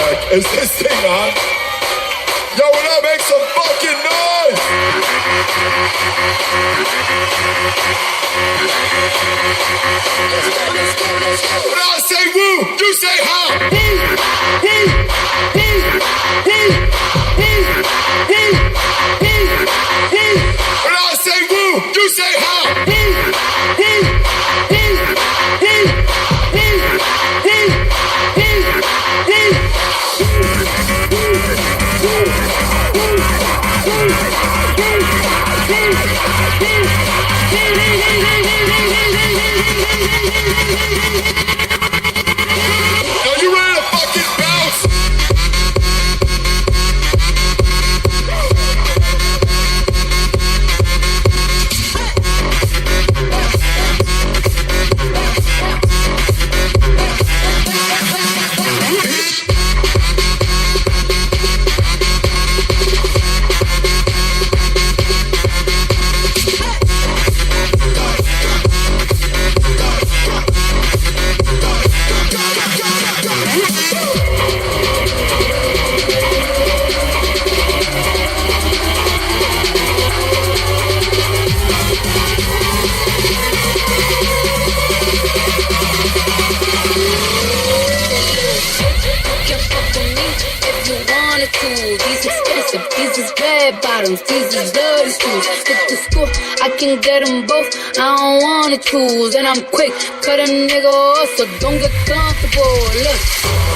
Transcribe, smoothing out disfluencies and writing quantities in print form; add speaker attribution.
Speaker 1: heck is this thing on? Yo, will I make some fucking noise? When I say woo, you say how. Woo, woo, woo, woo, woo, woo, woo, woo. When I say woo, you say how. Woo, woo, woo, woo, woo, Are you ready to fucking bounce?
Speaker 2: These is dirty shoes. Hit the school, I can get them both. I don't wanna choose, and I'm quick, cut a nigga off, so don't get comfortable. Look.